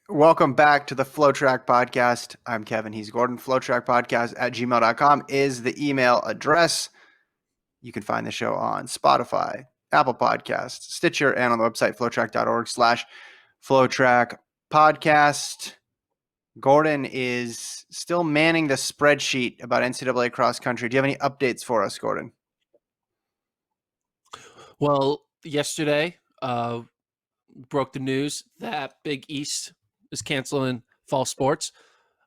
Welcome back to the FloTrack podcast. I'm Kevin. He's Gordon. FloTrack podcast at gmail.com is the email address. You can find the show on Spotify, Apple Podcasts, Stitcher, and on the website flotrack.org/FloTrack podcast. Gordon is still manning the spreadsheet about NCAA cross country. Do you have any updates for us, Gordon? Well, yesterday broke the news that Big East is canceling fall sports.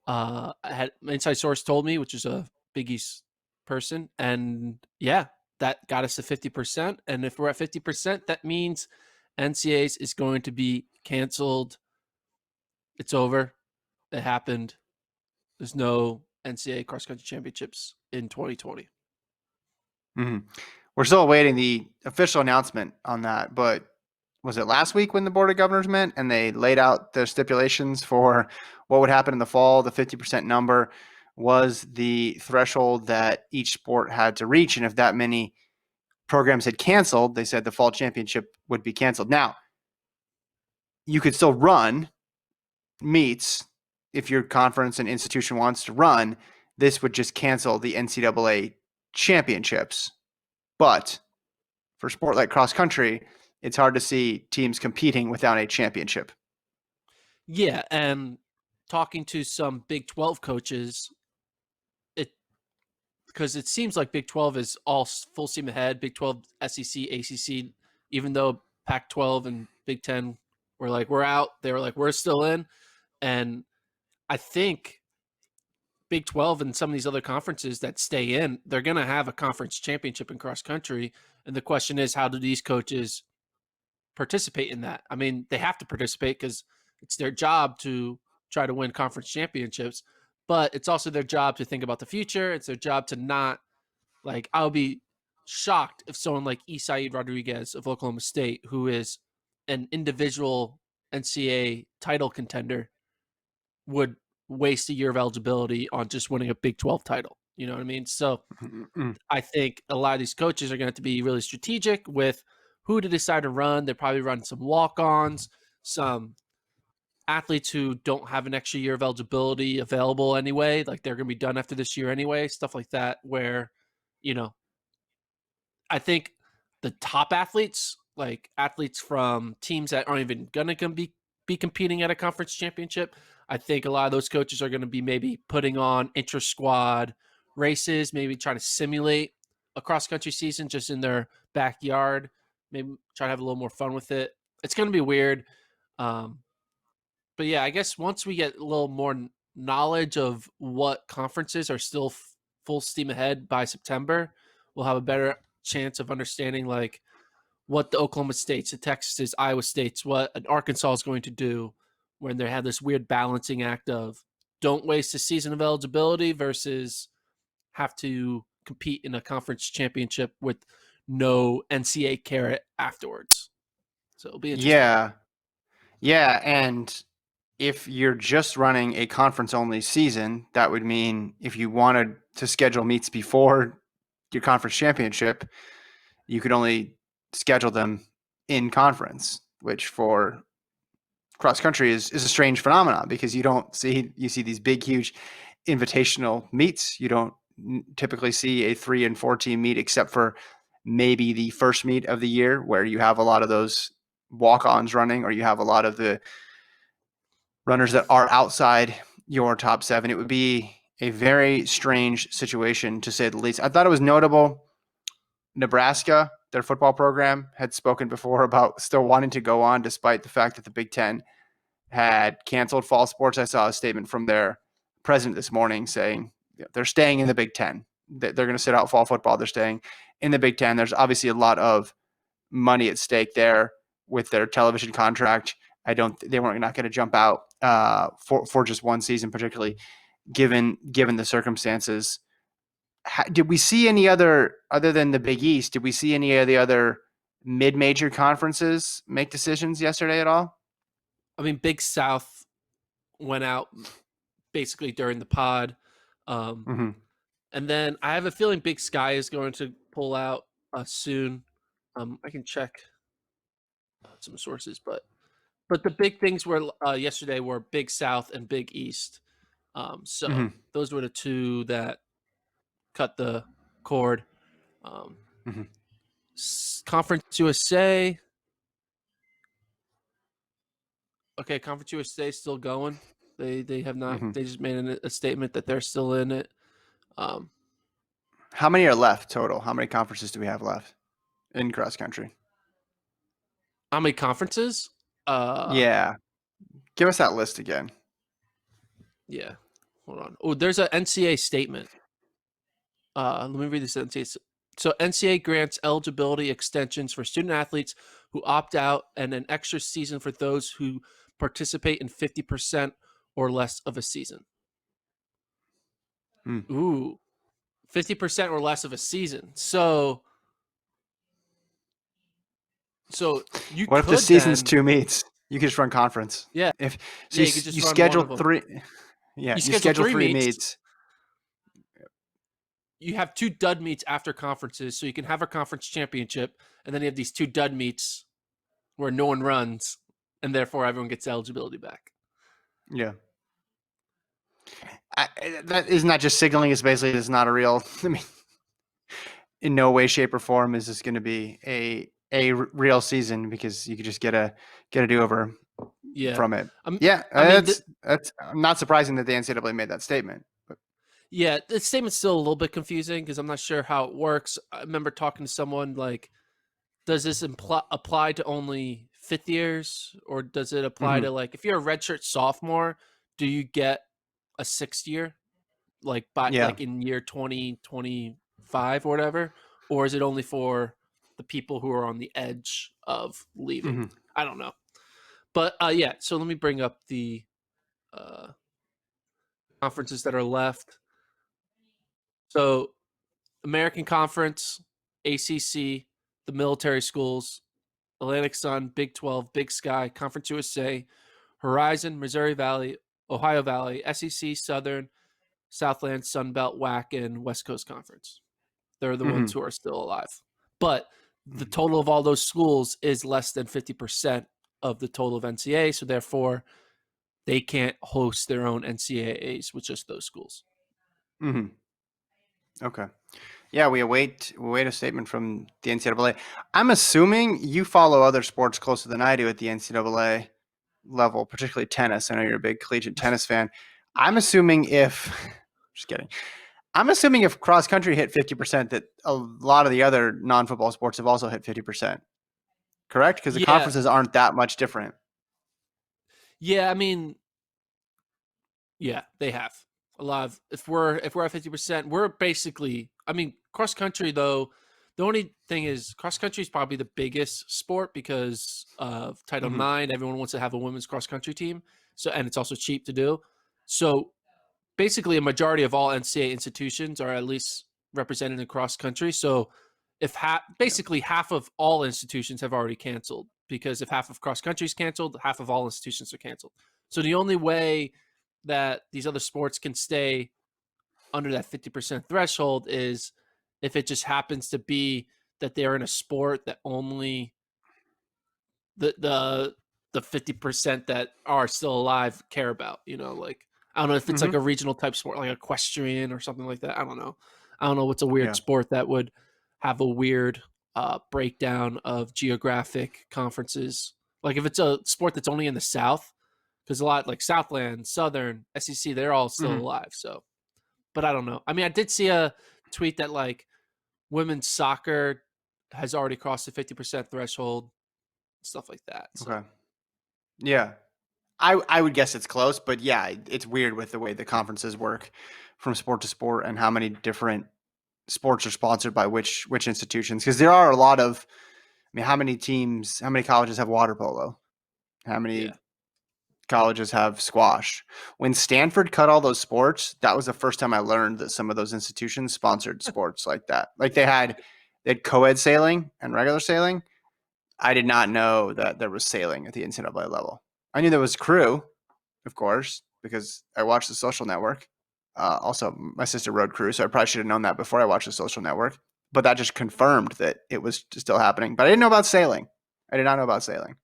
I had an inside source told me, which is a Big East person, and yeah, that got us to 50%. And if we're at 50%, that means NCAAs is going to be canceled. It's over. It happened. There's no NCAA cross country championships in 2020. Mm-hmm. We're still awaiting the official announcement on that, but was it last week when the Board of Governors met and they laid out the stipulations for what would happen in the fall? The 50% number was the threshold that each sport had to reach. And if that many programs had canceled, they said the fall championship would be canceled. Now, you could still run meets if your conference and institution wants to run. This would just cancel the NCAA championships. But for sport like cross country, it's hard to see teams competing without a championship. Yeah, and talking to some Big 12 coaches, it because it seems like Big 12 is all full steam ahead. Big 12, SEC, ACC, even though Pac 12 and Big 10 were like, we're out, they were like, we're still in. And I think Big 12 and some of these other conferences that stay in, they're going to have a conference championship in cross country. And the question is, how do these coaches participate in that? I mean, they have to participate because it's their job to try to win conference championships, but it's also their job to think about the future. It's their job to not like, I'll be shocked if someone like Isai Rodriguez of Oklahoma State, who is an individual NCAA title contender, would waste a year of eligibility on just winning a Big 12 title. You know what I mean? So I think a lot of these coaches are going to have to be really strategic with who to decide to run. They probably run some walk-ons, some athletes who don't have an extra year of eligibility available anyway. Like they're going to be done after this year anyway, stuff like that, where, you know, I think the top athletes, like athletes from teams that aren't even going to be competing at a conference championship, I think a lot of those coaches are going to be maybe putting on intra squad races, maybe trying to simulate a cross country season just in their backyard, maybe try to have a little more fun with it. It's going to be weird. Um, but yeah, I guess once we get a little more knowledge of what conferences are still full steam ahead by September, we'll have a better chance of understanding like what the Oklahoma States, the Texas, Iowa States, what an Arkansas is going to do when they have this weird balancing act of don't waste a season of eligibility versus have to compete in a conference championship with no NCAA carrot afterwards. So it'll be interesting. Yeah. Yeah. And if you're just running a conference only season, that would mean if you wanted to schedule meets before your conference championship, you could only schedule them in conference, which for cross country is a strange phenomenon because you see these big, huge invitational meets. You don't typically see a 3 and 4 team meet except for maybe the first meet of the year where you have a lot of those walk-ons running or you have a lot of the runners that are outside your top 7. It would be a very strange situation to say the least. I thought it was notable. Nebraska, their football program, had spoken before about still wanting to go on despite the fact that the Big Ten had canceled fall sports. I saw a statement from their president this morning saying they're staying in the Big Ten. They're going to sit out fall football. They're staying in the Big Ten. There's obviously a lot of money at stake there with their television contract. They weren't not going to jump out for just one season, particularly given the circumstances. Did we see any other than the Big East? Did we see any of the other mid-major conferences make decisions yesterday at all? I mean, Big South went out basically during the pod. Um, Mm-hmm. and then I have a feeling Big Sky is going to pull out soon. I can check some sources, but But the big things were yesterday were Big South and Big East. So Hmm. those were the two that cut the cord. Um, Hmm. Conference USA. Okay, Conference USA is still going. They have not. Hmm. They just made a statement that they're still in it. Um, How many are left total? How many conferences do we have left in cross country? how many conferences? Uh, Yeah. Give us that list again. yeah. Hold on. Oh, there's an NCAA statement. Let me read this NCAA. So NCAA grants eligibility extensions for student athletes who opt out, and an extra season for those who participate in 50% or less of a season. Hmm. Ooh, 50% or less of a season. So you What if the could season's then, 2 meets? You could just run conference. yeah, If so, yeah, you could you just run one schedule of them. three. Yeah, You you schedule schedule three three meets. meets. You have two dud meets after conferences, so you can have a conference championship, and then you have these two dud meets where no one runs, and therefore everyone gets eligibility back. Yeah. That isn't that just signaling is basically it's not a real. I mean, in no way, shape, or form is this going to be a real season because you could just get a do over Yeah. from it. Um, Yeah, I mean, that's not surprising that the NCAA made that statement. But yeah, the statement's still a little bit confusing because I'm not sure how it works. I remember talking to someone like, does this apply to only fifth years, or does it apply mm-hmm. to like if you're a redshirt sophomore, do you get a sixth year like by Yeah. like in year 2025 or whatever, or is it only for the people who are on the edge of leaving? Mm-hmm. I don't know, but yeah. So let me bring up the uh, conferences that are left. So American Conference, ACC, the military schools, Atlantic Sun, Big 12, Big Sky, Conference USA, Horizon, Missouri Valley, Ohio Valley, SEC, Southern, Southland, Sunbelt, WAC, and West Coast Conference. They're the Mm-hmm. ones who are still alive. But the Mm-hmm. total of all those schools is less than 50% of the total of NCAA. So therefore, they can't host their own NCAAs with just those schools. Mm-hmm. Okay. Yeah, we await a statement from the NCAA. I'm assuming you follow other sports closer than I do at the NCAA level, particularly tennis. I know you're a big collegiate tennis fan. I'm assuming if just kidding. I'm assuming if cross country hit 50%, that a lot of the other non football sports have also hit 50%. Correct? Because the Yeah. conferences aren't that much different. Yeah. I mean, yeah, they have a lot of. If we're at 50%, we're basically. I mean, cross country though. The only thing is, cross country is probably the biggest sport because of Title Hmm. IX. Everyone wants to have a women's cross country team, so and it's also cheap to do. So basically, a majority of all NCAA institutions are at least represented in cross country. So if Yeah. basically half of all institutions have already canceled, because if half of cross country is canceled, half of all institutions are canceled. So the only way that these other sports can stay under that 50% threshold is if it just happens to be that they're in a sport that only the 50% that are still alive care about, like I don't know if it's like Hmm. a regional type sport like equestrian or something like that. I don't know what's a weird Yeah. sport that would have a weird breakdown of geographic conferences, like if it's a sport that's only in the South, because a lot like Southland, Southern, SEC, they're all still Hmm. alive. So, but I don't know. I mean, I did see a tweet that like women's soccer has already crossed the 50% threshold, stuff like that. So Okay. Yeah. I would guess it's close, but yeah, it's weird with the way the conferences work from sport to sport and how many different sports are sponsored by which institutions. Because there are a lot of, I mean, how many colleges have water polo? How yeah. many colleges have squash? When Stanford cut all those sports, that was the first time I learned that some of those institutions sponsored sports like that. Like they had co-ed sailing and regular sailing. I did not know that there was sailing at the NCAA level. I knew there was crew, of course, because I watched The Social Network. Also, my sister rode crew, so I probably should have known that before I watched The Social Network. But that just confirmed that it was still happening. But I didn't know about sailing. I did not know about sailing.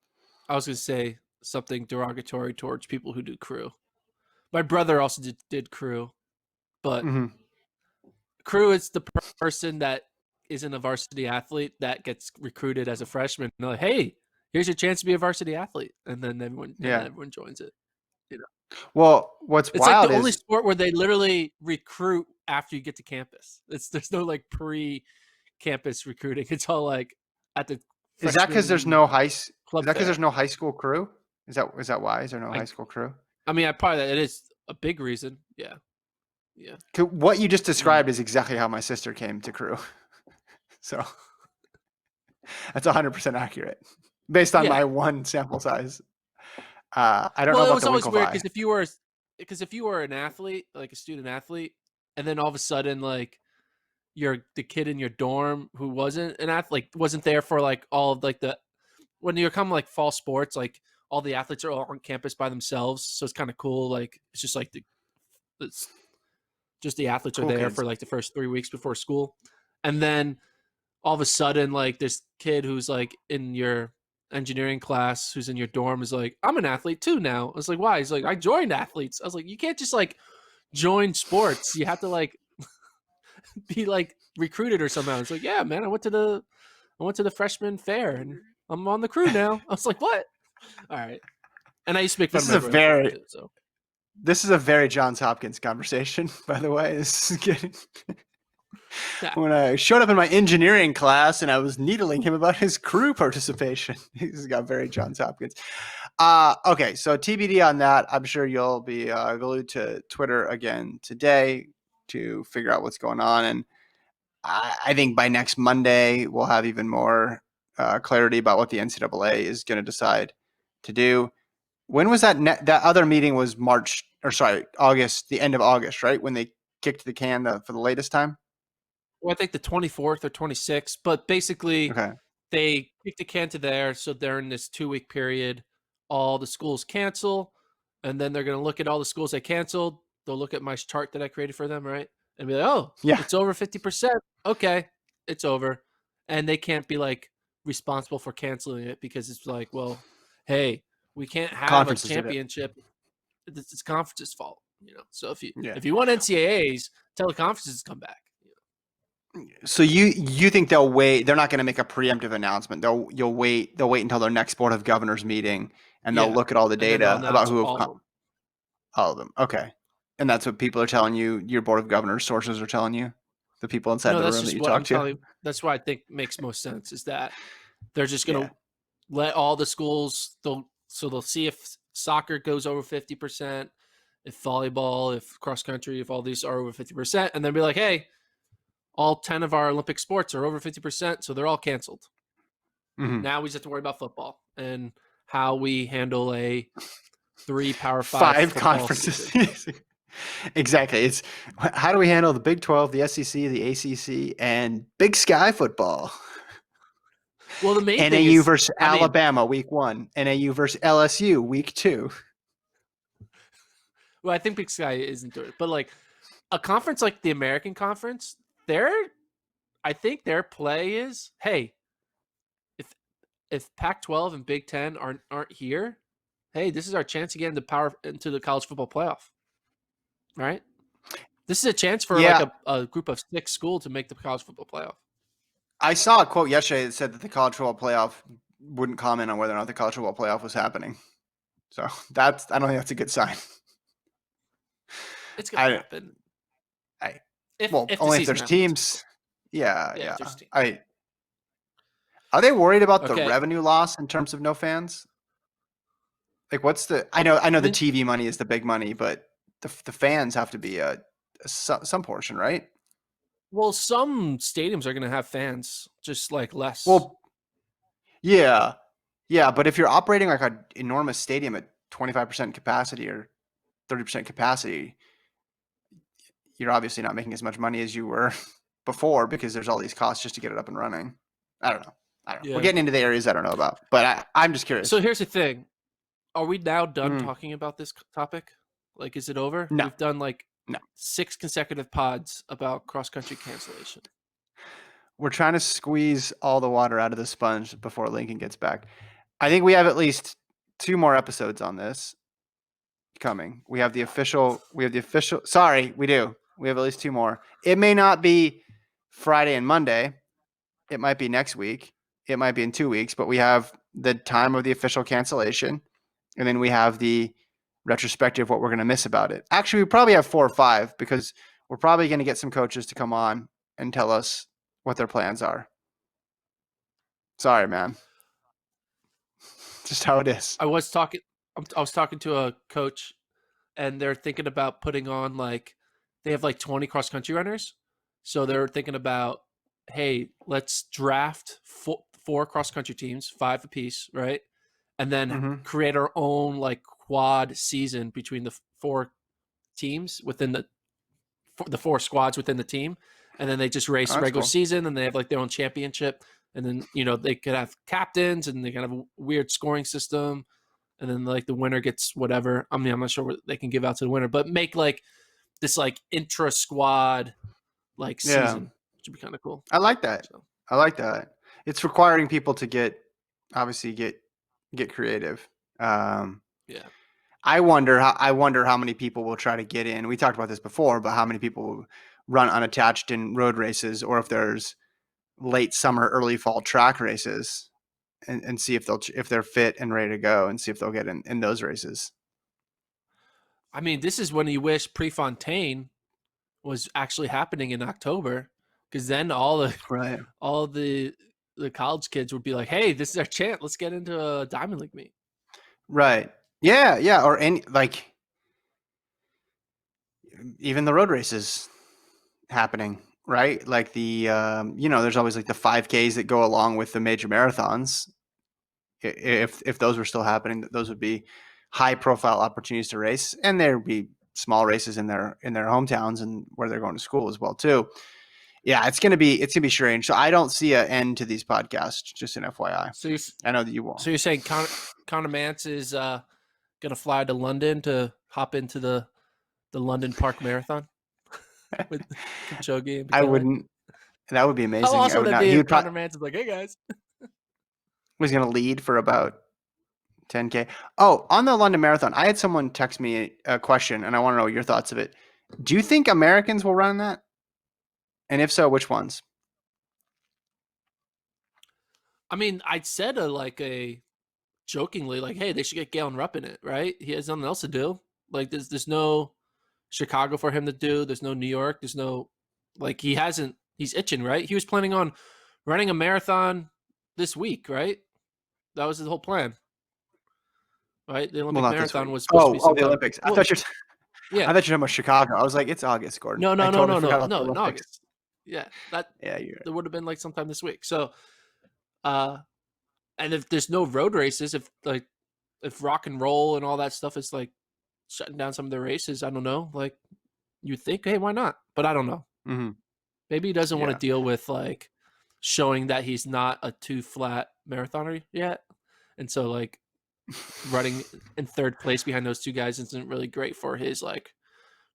I was gonna say something derogatory towards people who do crew. My brother also did crew, but crew is the person that isn't a varsity athlete that gets recruited as a freshman. And they're like, hey, here's your chance to be a varsity athlete, and then everyone joins it. You know, Well, what's it's like the wild only is sport where they literally recruit after you get to campus. There's no like pre-campus recruiting. It's all like at the is that because there's freshman no is club that because there's fair. no high school crew? Is that why? Is there no high I school crew? I mean, I probably it is a big reason. Yeah, yeah. What you just described Mm. is exactly how my sister came to crew. So that's 100% accurate based on Yeah. my one sample size. I don't know Well, it about was the always weird Winklevi. because if you were an athlete, like a student athlete, and then all of a sudden, like you're the kid in your dorm who wasn't an athlete, like, wasn't there for like all of like the when you come like fall sports, like all the athletes are all on campus by themselves, so it's kind of cool. Like it's just like it's just the athletes are Cool there kids. for like the first 3 weeks before school, and then all of a sudden, like this kid who's like in your engineering class, who's in your dorm, is like, I'm an athlete too now. I was like, why? He's like, I joined athletes. I was like, you can't just like join sports. You have to like be like recruited or somehow. It's like, yeah, man, I went to the freshman fair and I'm on the crew now. I was like, what? All right. And I used to make fun This of is my a brother for it very too. So this is a very Johns Hopkins conversation, by the way. This is getting yeah. when I showed up in my engineering class and I was needling him about his crew participation. He's got very Johns Hopkins. Okay, so TBD on that. I'm sure you'll be glued to Twitter again today to figure out what's going on. And I think by next Monday, we'll have even more clarity about what the NCAA is going to decide to do. When was that? That other meeting was August, the end of August, right? When they kicked the can for the latest time. Well, I think the 24th or 26th, but basically Okay. they kicked the can to there. So they're in this 2 week period. All the schools cancel, and then they're going to look at all the schools they canceled. They'll look at my chart that I created for them, right? And be like, oh, Yeah. it's over 50%. Okay, it's over. And they can't be like responsible for canceling it because it's like, well, hey, we can't have a Conferences did it. championship. It's conference's fault, you know. So if you Yeah. if you want NCAAs, tell the conferences to come back. So you think they'll wait? They're not going to make a preemptive announcement. They'll wait. They'll wait until their next board of governors meeting, and they'll Yeah, look at all the and then they'll data about announce who have all of them. all of them. Okay, and that's what people are telling you. Your board of governors sources are telling you. The people inside No, the that's room that just you what talk I'm to. telling you. That's what I think makes most sense is that they're just Yeah. gonna let all the schools they'll see if soccer goes over 50%, if volleyball, if cross country, if all these are over 50%, and then be like, hey, all 10 of our Olympic sports are over 50%, so they're all canceled. Mm-hmm. Now we just have to worry about football and how we handle a 3 Power 5 5 football conferences. season. Exactly. It's how do we handle the Big 12, the SEC, the ACC, and Big Sky football? Well, the main thing NAU is, versus I mean, Alabama week 1, NAU versus LSU week 2. well, I think Big Sky isn't doing it, but like a conference like the American Conference, I think their play is, hey, if Pac-12 and Big Ten aren't here, hey, this is our chance to get into the college football playoff, right? This is a chance for like Yeah, a group of 6 schools to make the college football playoff. I saw a quote yesterday that said that the college football playoff wouldn't comment on whether or not the college football playoff was happening. So I don't think that's a good sign. It's gonna I, happen I, if the only if season there's happens. teams. Yeah, Yeah, yeah. if there's teams. Are they worried about the Okay, revenue loss in terms of no fans? Like, what's the? I know I the mean, TV money is the big money, but the fans have to be some portion, right? well, some stadiums are gonna have fans, just like less. Well, yeah, yeah. But if you're operating like an enormous stadium at 25% capacity or 30% capacity, you're obviously not making as much money as you were before because there's all these costs just to get it up and running. I don't know. We're Yeah. getting into the areas I don't know about, but I'm just So curious. here's the thing: are we now done Mm, talking about this topic? Like, is it over? no, We've done like no. 6 consecutive pods about cross country cancellation. We're trying to squeeze all the water out of the sponge before Lincoln gets back. I think we have at least 2 more episodes on this coming. We have the official. Sorry, we do. We have at least 2 more. It may not be Friday and Monday. It might be next week. It might be in 2 weeks. But we have the time of the official cancellation, and then we have the retrospective. What we're going to miss about it. Actually, we probably have 4 or 5 because we're probably going to get some coaches to come on and tell us what their plans are. Sorry, man. Just how it is. I was talking to a coach, and they're thinking about putting on they have 20 cross country runners, so they're thinking about, hey, let's draft 4 cross country teams, 5 apiece, right, and then create our own quad season between the 4 teams within the 4 squads within the team, and then they just race regular season, and they have their own championship, and then they could have captains, and they can have a weird scoring system, and then the winner gets whatever. I mean, I'm not sure what they can give out to the winner, but make this intra squad season, which would be kind of cool. I like that. So. I like that. It's requiring people to get creative. Yeah. I wonder how many people will try to get in. We talked about this before, but how many people will run unattached in road races, or if there's late summer, early fall track races, and see if they're fit and ready to go, and see if they'll get in those races. I mean, this is when you wish Prefontaine was actually happening in October, because then all the college kids would be like, hey, this is our chance. Let's get into a Diamond League meet. Right. Yeah. Or any even the road races happening, right? Like the there's always the 5Ks that go along with the major marathons. If those were still happening, those would be high profile opportunities to race, and there'd be small races in their hometowns and where they're going to school as well too. Yeah, it's gonna be strange. So I don't see an end to these podcasts. Just an FYI. So I know that you won't. So you're saying Conor Mantz is gonna fly to London to hop into the London Park Marathon with Kipchoge and Bekele? I wouldn't. That would be amazing. How awesome would that be if Conor Mantz is like, hey guys. was going to lead for about 10K. Oh, on the London Marathon, I had someone text me a question, and I want to know your thoughts of it. Do you think Americans will run that? And if so, which ones? I mean, I said jokingly, hey, they should get Galen Rupp in it, right? He has nothing else to do. There's no Chicago for him to do. There's no New York. There's no he's itching, right? He was planning on running a marathon this week, right? That was his whole plan. Right? The Olympic marathon was supposed to be sometime. The Olympics. I thought you're yeah. I thought you're talking about Chicago. I was like, it's August, Gordon. No, in August. Yeah. There would have been sometime this week. So and if there's no road races, if rock and roll and all that stuff is shutting down some of the races, I don't know. You think, hey, why not? But I don't know. Mm-hmm. Maybe he doesn't want to deal with showing that he's not a 2 flat marathoner yet, and so running in 3rd place behind those 2 guys isn't really great for his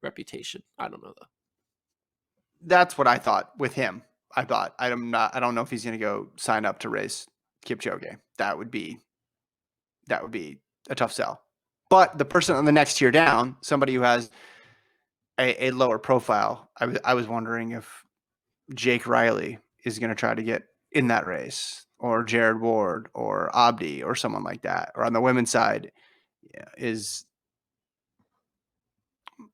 reputation. I don't know though. That's what I thought with him. I don't know if he's going to go sign up to race Kipchoge. That would be a tough sell. But the person on the next tier down, somebody who has a lower profile, I was wondering if Jake Riley is going to try to get in that race, or Jared Ward, or Abdi, or someone like that. Or on the women's side,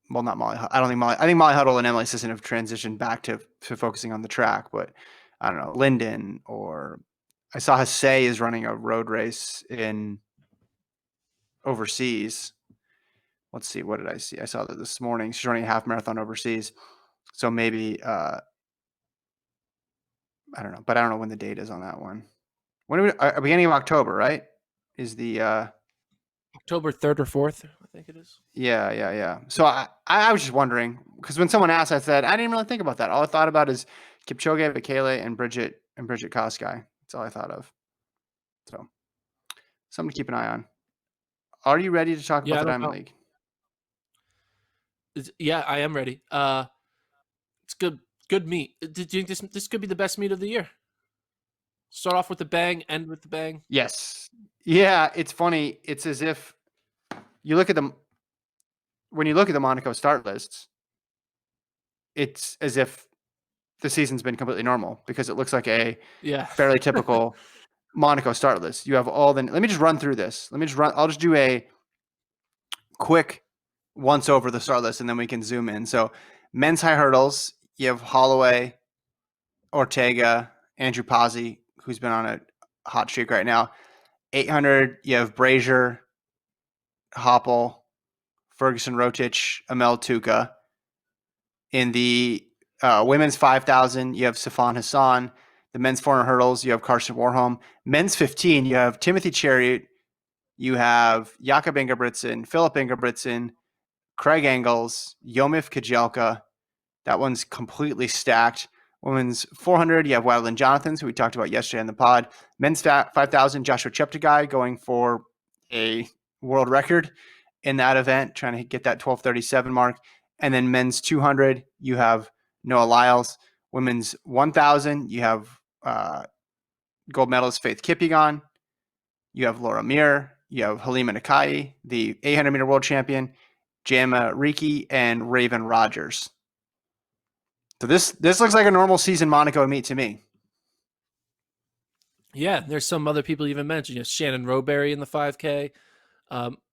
not Molly. I don't think Molly. I think Molly Huddle and Emily Sisson have transitioned back to focusing on the track, but I don't know, Linden, or I saw Hasse is running a road race in overseas. Let's see, what did I see? I saw that this morning. She's running a half marathon overseas. So maybe I don't know, but I don't know when the date is on that one. When are we, beginning of October, right? Is the October 3rd or 4th, I think it is. Yeah. So I was just wondering, because when someone asked, I said I didn't really think about that. All I thought about is Kipchoge, Bekele, and Bridget Kosgei. That's all I thought of. So something to keep an eye on. Are you ready to talk about the Diamond League? Yeah, I am ready. It's good meet. Do you think this could be the best meet of the year Start off with the bang, end with the bang. Yes. Yeah, it's funny. It's as if you look at them when you look at the Monaco start lists, it's as if the season's been completely normal because it looks like a Yeah. fairly typical Monaco start list. You have all the. Let me just run through this. I'll just do a quick once over the start list, and then we can zoom in. So, men's high hurdles. You have Holloway, Ortega, Andrew Pazzi, who's been on a hot streak right now. 800. You have Brazier, Hoppel, Ferguson, Rotich, Amel Tuca. In the women's 5,000, you have Sifan Hassan. The men's 400 hurdles, you have Carson Warholm. Men's 15, you have Timothy Chariot. You have Jakob Ingebrigtsen, Philip Ingebrigtsen, Craig Engels, Yomif Kajelka. That one's completely stacked. Women's 400, you have Wadeline Jonathans, who we talked about yesterday in the pod. Men's 5,000, Joshua Cheptegei going for a world record in that event, trying to get that 12:37 mark. And then men's 200, you have Noah Lyles. Women's 1,000, you have gold medalist Faith Kipyegon. You have Laura Mir. You have Halima Nakai, the 800-meter world champion, Jama Riki, and Raven Rogers. So this looks like a normal season Monaco meet to me. Yeah, there's some other people you even mentioned. You have Shannon Rowberry in the 5K,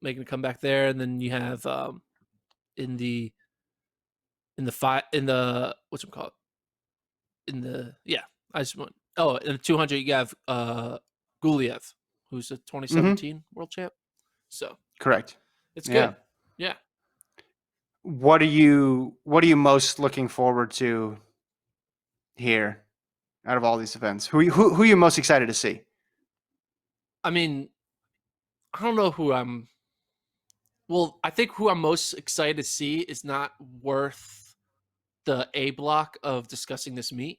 making a comeback there, and then you have in the what's it called? In the I just want in the 200 you have Guliev, who's a 2017 world champ. So correct. It's good. Yeah. What are you most looking forward to here out of all these events? Who are you most excited to see? I mean, I don't know who I'm. Well, I think who I'm most excited to see is not worth the A block of discussing this meet.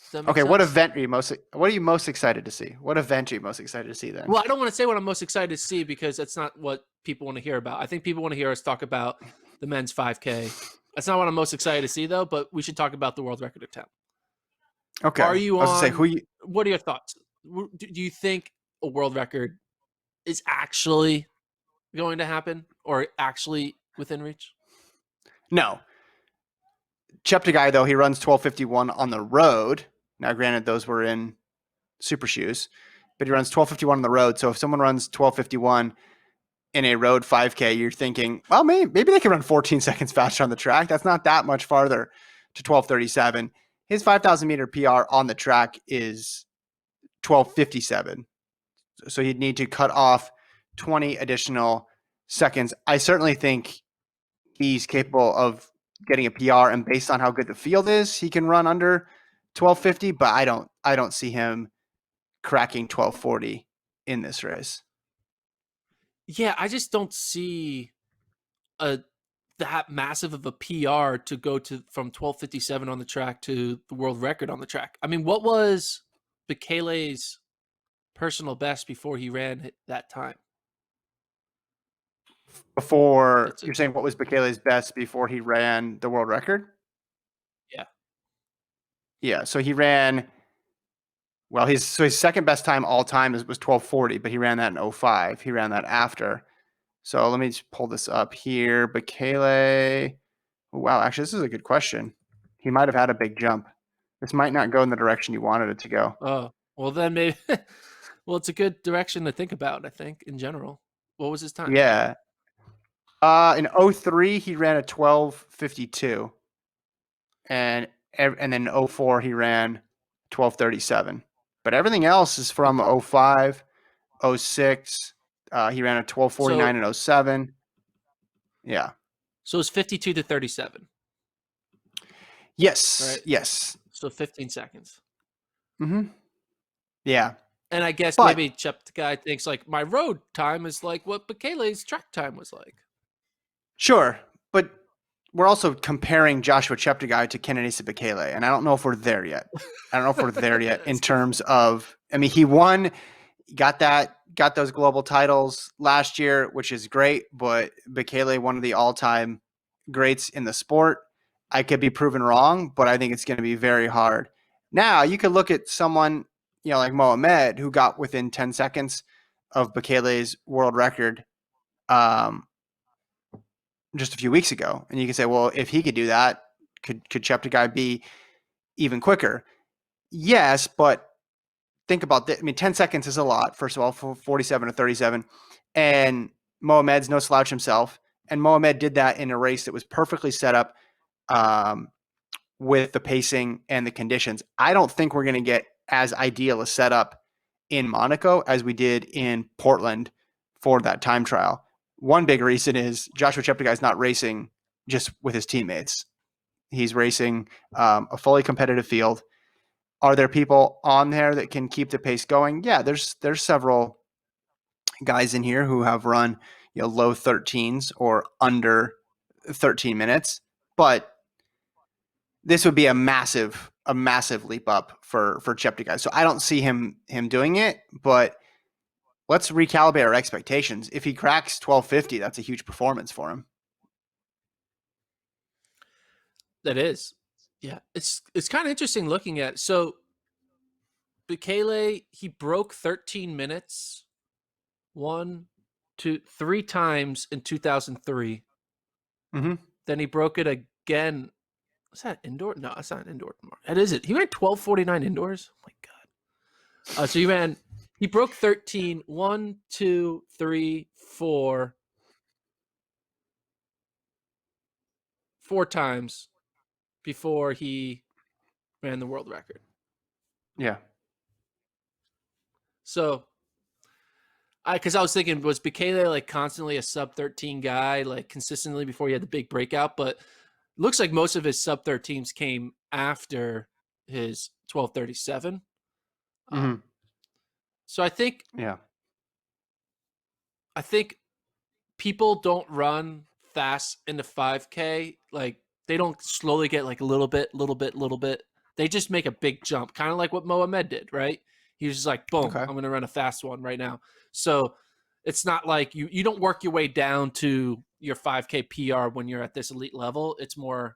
Does that make Okay, sense? what event are you most excited to see? What event are you most excited to see then? Well, I don't want to say what I'm most excited to see because that's not what people want to hear about. I think people want to hear us talk about the men's 5K. That's not what I'm most excited to see, though. But we should talk about the world record attempt. Okay. Are you I was on? gonna say, who you, What are your thoughts? Do you think a world record is actually going to happen or actually within reach? No. Cheptegei, though, he runs 12:51 on the road. Now, granted, those were in super shoes, but he runs 12:51 on the road. So if someone runs 12:51 in a road 5K, you're thinking, well, maybe they can run 14 seconds faster on the track. That's not that much farther to 12:37. His 5,000 meter PR on the track is 12:57. So he'd need to cut off 20 additional seconds. I certainly think he's capable of getting a PR, and based on how good the field is, he can run under 12:50, but I don't see him cracking 12:40 in this race. Yeah, I just don't see that massive of a PR to go to from 12:57 on the track to the world record on the track. I mean, what was Bekele's personal best before he ran that time? Before you're saying what was Bekele's best before he ran the world record? Yeah. Yeah, so he ran his second best time all time was 12:40, but he ran that in 05. He ran that after. So let me just pull this up here. Bekele. Wow, actually, this is a good question. He might have had a big jump. This might not go in the direction you wanted it to go. Oh, well then maybe. Well, it's a good direction to think about. I think in general. What was his time? Yeah. In 03, he ran a 12:52, and then in 04 he ran 12:37. But everything else is from Okay. 05, 06. He ran a 12:49 in 07. Yeah. So it's 52 to 37. Yes. Right. Yes. So 15 seconds. Mm-hmm. Yeah. And I guess maybe Cheptegei thinks like my road time is like what Bekele's track time was like. Sure, but we're also comparing Joshua Cheptegei to Kenenisa Bekele, and I don't know if we're there yet. In terms of, I mean, he won, got those global titles last year, which is great, but Bekele, one of the all-time greats in the sport. I could be proven wrong, but I think it's going to be very hard. Now, you could look at someone like Mohamed, who got within 10 seconds of Bekele's world record um, just a few weeks ago. And you can say, well, if he could do that, could Cheptegei be even quicker? Yes, but think about that. I mean, 10 seconds is a lot, first of all, for 47 to 37. And Mohamed's no slouch himself. And Mohamed did that in a race that was perfectly set up um, with the pacing and the conditions. I don't think we're going to get as ideal a setup in Monaco as we did in Portland for that time trial. One big reason is Joshua Cheptegei is not racing just with his teammates. He's racing a fully competitive field. Are there people on there that can keep the pace going? Yeah, there's several guys in here who have run low 13s or under 13 minutes, but this would be a massive leap up for Cheptegei. So I don't see him doing it, but let's recalibrate our expectations. If he cracks 1250, that's a huge performance for him. That is. Yeah. It's kind of interesting looking at. So Bekele, he broke 13 minutes 1, 2, 3 times in 2003. Mm-hmm. Then he broke it again. Is that indoor? No, it's not indoor. That is it. He ran 12:49 indoors. Oh my god. So he broke 13 1, 2, 3, 4 times before he ran the world record. Yeah. So because I was thinking, was Bekele like constantly a sub 13 guy, like consistently before he had the big breakout? But looks like most of his sub 13s came after his 12:37. Mm-hmm. So I think people don't run fast in the 5K. Like they don't slowly get like a little bit. They just make a big jump, kind of like what Mohamed did, right? He was just like, boom, Okay. I'm going to run a fast one right now. So it's not like you don't work your way down to your 5K PR when you're at this elite level. It's more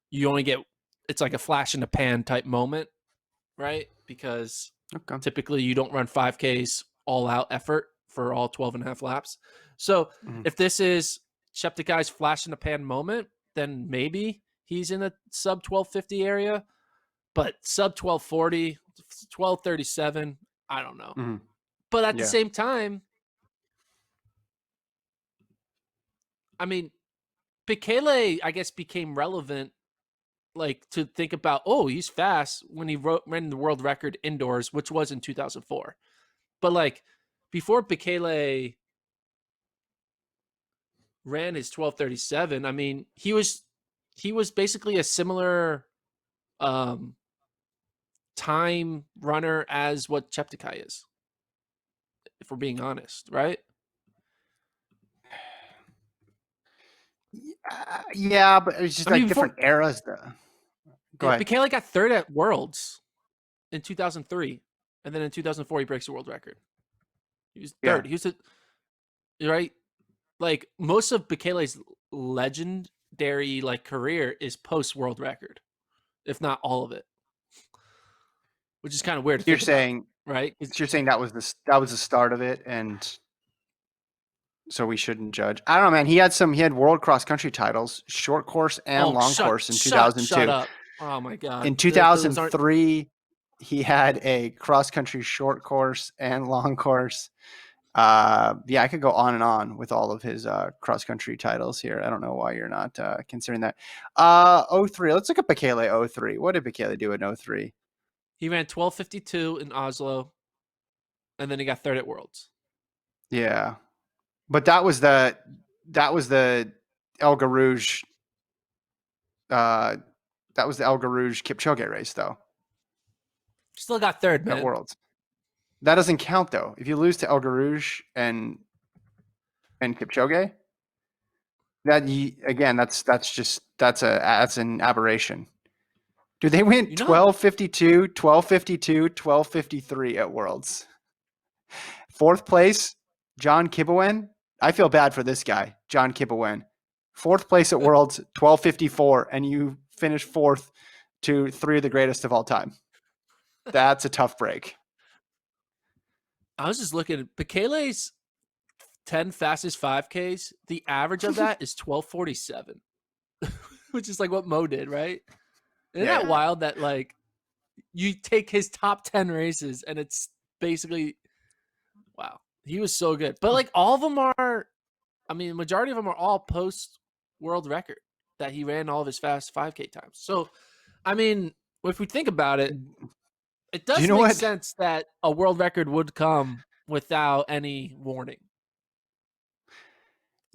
you only get, it's like a flash in the pan type moment, right? Because typically you don't run 5Ks all out effort for all 12 and a half laps. So if this is Cheptegei's flash in the pan moment, then maybe he's in a sub 1250 area, but sub 1240, 1237, I don't know. Mm-hmm. But at the same time, I mean, Bekele, I guess, became relevant, like to think about, oh, he's fast when he ran the world record indoors, which was in 2004. But like before Bekele ran his 12:37, I mean, he was basically a similar time runner as what Cheptegei is, if we're being honest, right? Yeah, but it's just like different eras, though. Go ahead. Bekele got third at Worlds in 2003, and then in 2004 he breaks the world record. He was third. He was right. Like most of Bekele's legendary like career is post world record, if not all of it, which is kind of weird to think about, right? So you're saying that was the start of it, and so we shouldn't judge. I don't know, man. He had world cross country titles, short course and long course in 2002. Shut up. Oh my god. In 2003, he had a cross country short course and long course. I could go on and on with all of his cross country titles here. I don't know why you're not considering that. 03. Let's look at Bekele 03. What did Bekele do in 03? He ran 12:52 in Oslo, and then he got third at Worlds. Yeah, but that was the El Garouge. That was the El Garouge Kipchoge race, though. Still got third, man. At Worlds. That doesn't count, though. If you lose to El Garouge and Kipchoge, that's an aberration. Dude, they went 12:52, 12:52, 12:53 at Worlds. Fourth place, John Kibbewen. I feel bad for this guy, John Kibbewen. Fourth place at Worlds, 12:54, and you finished fourth to three of the greatest of all time. That's a tough break. I was just looking at Bekele's 10 fastest 5Ks. The average of that is 12:47, which is like what Mo did, right? Isn't that Yeah. wild that like you take his top 10 races and it's basically wow. He was so good. But like all of them are, I mean, majority of them are all post world record that he ran all of his fast 5K times. So, I mean, if we think about it, it Do you does know make what? sense that a world record would come without any warning.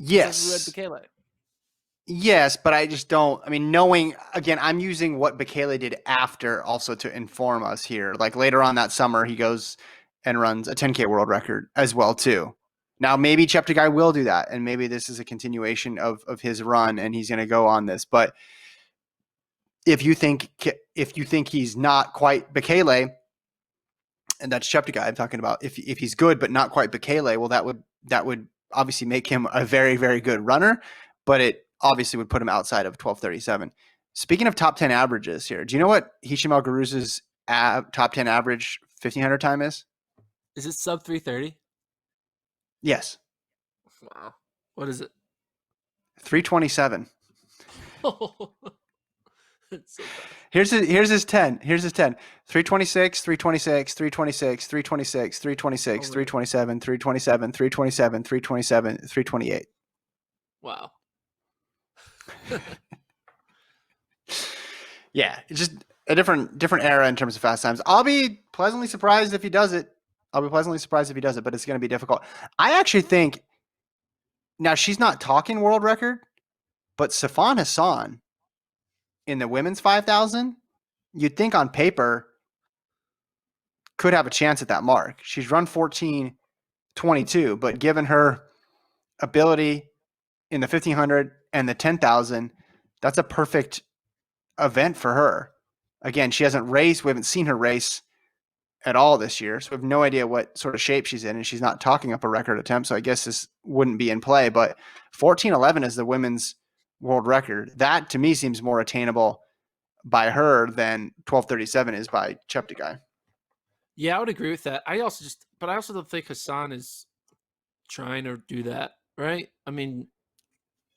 Just like we read Yes. Bekele. Yes, but I just don't. I mean, knowing again, I'm using what Bekele did after also to inform us here. Like later on that summer, he goes and runs a 10K world record as well too. Now maybe Cheptegei will do that, and maybe this is a continuation of his run, and he's going to go on this. But if you think he's not quite Bekele, and that's Cheptegei I'm talking about, if he's good but not quite Bekele, well that would obviously make him a very very good runner, but it obviously would put him outside of 12:37. Speaking of top 10 averages here, do you know what Hisham El Garuz's top 10 average 1500 time is? Is it sub 3:30? Yes, Wow. What is it? 3:27. It's so fast. Here's his 10. Here's his 10. 326, 326, 326, 326, 326, Oh, man. 327, 327, 327, 327, 328. Wow. Yeah, it's just a different era in terms of fast times. I'll be pleasantly surprised if he does it. But it's going to be difficult. I actually think now she's not talking world record, but Sifan Hassan in the women's 5,000, you'd think on paper could have a chance at that mark. She's run 14:22, but given her ability in the 1,500 and the 10,000, that's a perfect event for her. Again, she hasn't raced. We haven't seen her race at all this year, so we have no idea what sort of shape she's in, and she's not talking up a record attempt, so I guess this wouldn't be in play. But 14:11 is the women's world record. That to me seems more attainable by her than 12:37 is by Cheptegei. Yeah, I would agree with that. I also don't think Hassan is trying to do that, right? I mean,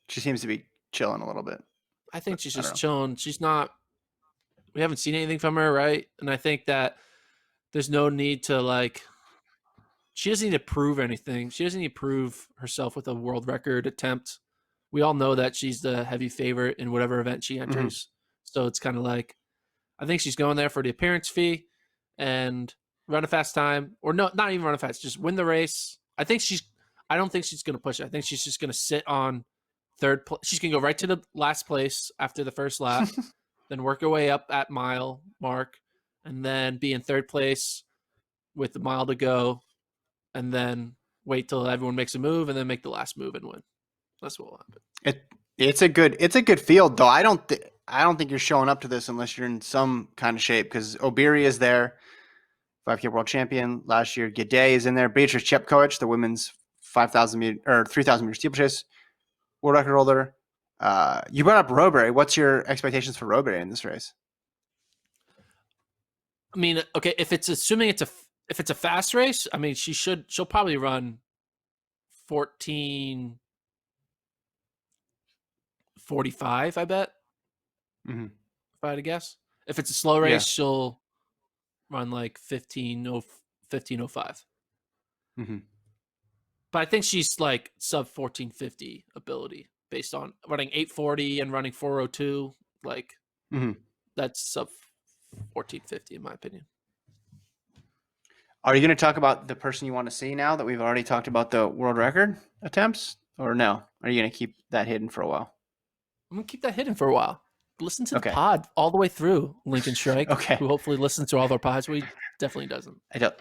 She seems to be chilling a little bit. I think she's I don't just know. chilling. We haven't seen anything from her, right? And I think that there's no need to like, she doesn't need to prove anything. She doesn't need to prove herself with a world record attempt. We all know that she's the heavy favorite in whatever event she Mm-hmm. enters. So it's kind of like, I think she's going there for the appearance fee and run a fast time, or no, not even run a fast, just win the race. I don't think she's going to push it. I think she's just going to sit on third place. She's going to go right to the last place after the first lap, then work her way up at mile mark, and then be in third place with the mile to go, and then wait till everyone makes a move, and then make the last move and win. That's what will happen. It's a good field though. I don't think you're showing up to this unless you're in some kind of shape, because Obiri is there, 5K world champion last year. Gidey is in there. Beatrice Chepkoech, the women's 5,000 meter or 3,000 meter steeplechase world record holder. You brought up Roberry. What's your expectations for Roberry in this race? I mean, okay, if it's a fast race, I mean, she'll probably run 14:45, I bet. Mm-hmm. If I had to guess. If it's a slow race, Yeah. she'll run like 15:05. Mm-hmm. But I think she's like sub 14:50 ability based on running 8:40 and running 4:02. Like Mm-hmm. that's sub 14:50 in my opinion. Are you going to talk about the person you want to see now that we've already talked about the world record attempts, or no? Are you going to keep that hidden for a while? I'm gonna keep that hidden for a while. Listen to the Okay. pod all the way through, Lincoln Shrike, Okay. who hopefully listens to all of our pods. We definitely doesn't. I don't